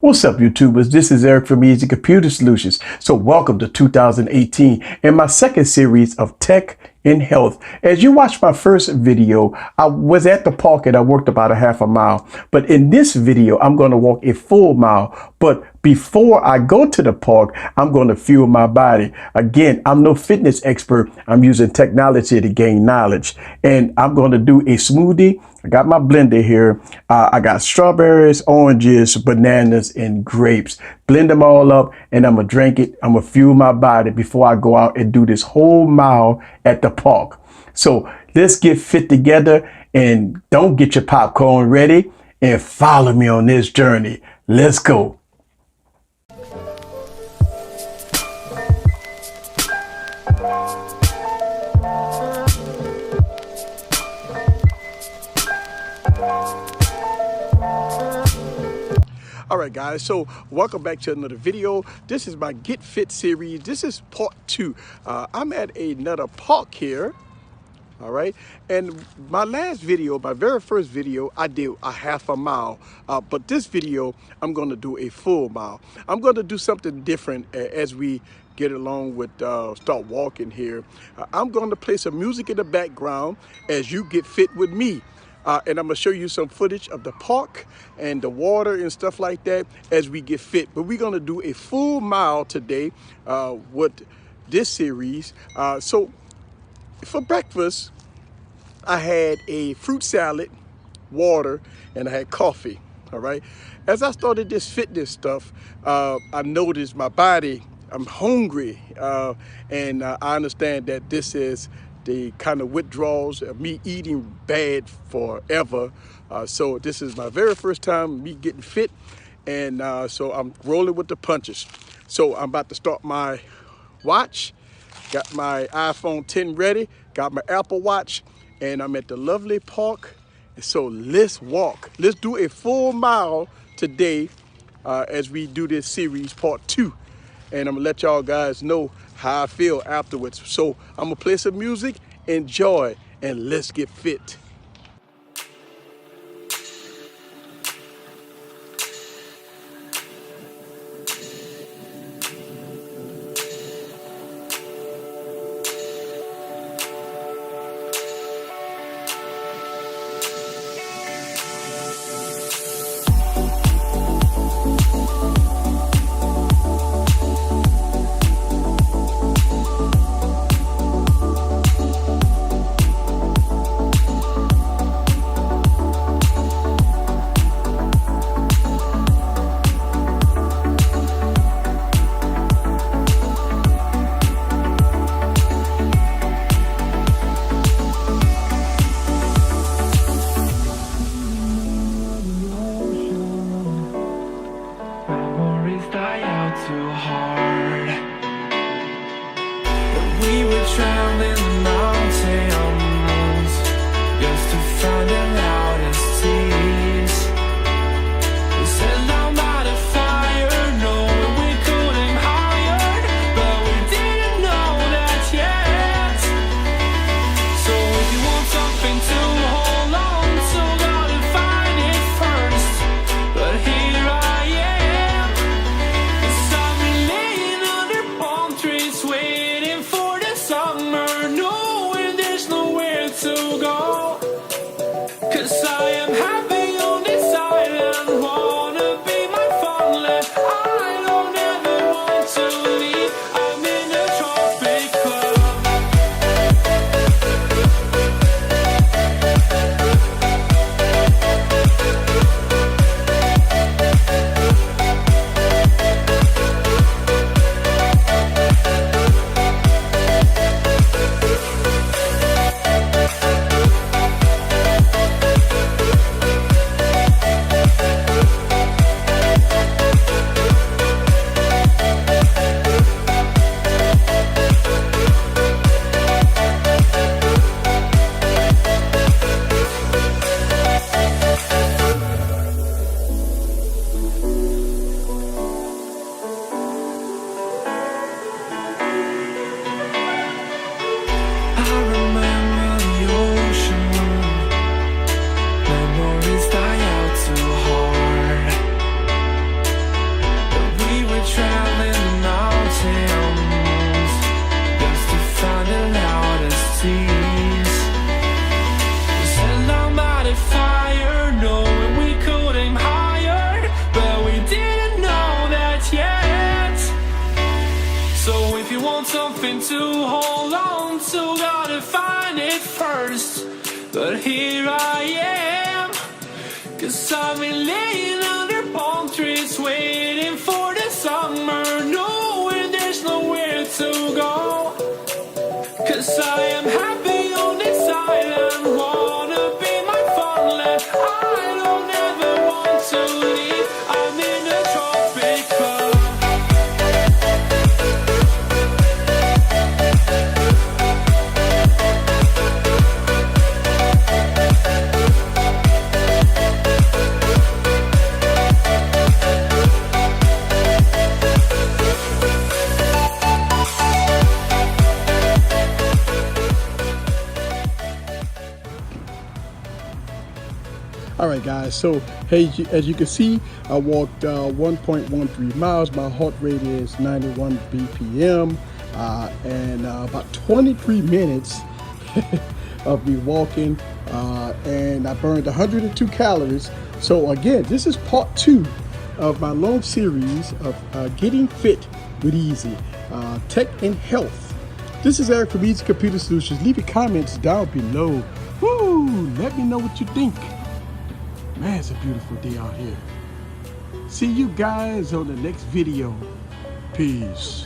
What's up, YouTubers? This is Eric from Easy Computer Solutions. So welcome to 2018 and my second series of tech and health. As you watched my first video, I was at the park and I worked about a half a mile. But in this video, I'm going to walk a full mile. But before I go to the park, I'm going to fuel my body. Again, I'm no fitness expert. I'm using technology to gain knowledge. And I'm going to do a smoothie. I got my blender here. I got strawberries, oranges, bananas, and grapes. Blend them all up and I'm going to drink it. I'm going to fuel my body before I go out and do this whole mile at the park. So let's get fit together and don't get your popcorn ready and follow me on this journey. Let's go. All right, guys, so welcome back to another video. This is my Get Fit series. This is part 2. I'm at another park here. All right, and my last video, my very first video, I did a half a mile, but this video I'm going to do a full mile. I'm going to do something different as we get along with start walking here. I'm going to play some music in the background as you get fit with me. And I'm going to show you some footage of the park and the water and stuff like that as we get fit. But we're going to do a full mile today with this series. So for breakfast, I had a fruit salad, water, and I had coffee. All right. As I started this fitness stuff, I noticed my body, I'm hungry. And I understand that this is the kind of withdrawals of me eating bad forever. So this is my very first time me getting fit. And so I'm rolling with the punches. So I'm about to start my watch. Got my iPhone 10 ready. Got my Apple Watch. And I'm at the lovely park. So let's walk. Let's do a full mile today as we do this series, part 2. And I'm gonna let y'all guys know how I feel afterwards. So I'm gonna play some music, enjoy, and let's get fit. to hold on to, gotta find it first. But here I am, 'cause I've been laying under palm trees, waiting for the summer, knowing there's nowhere to go. 'Cause I am happy on this island, wanna be my farmland. I don't ever want to leave, I'm in a tropic club. All right, guys, so hey, as you can see, I walked 1.13 miles. My heart rate is 91 BPM, and about 23 minutes of me walking, and I burned 102 calories. So again, this is part 2 of my long series of getting fit with Easy, tech and health. This is Eric from Easy Computer Solutions. Leave your comments down below. Woo! Let me know what you think. Man, it's a beautiful day out here. See you guys on the next video. Peace.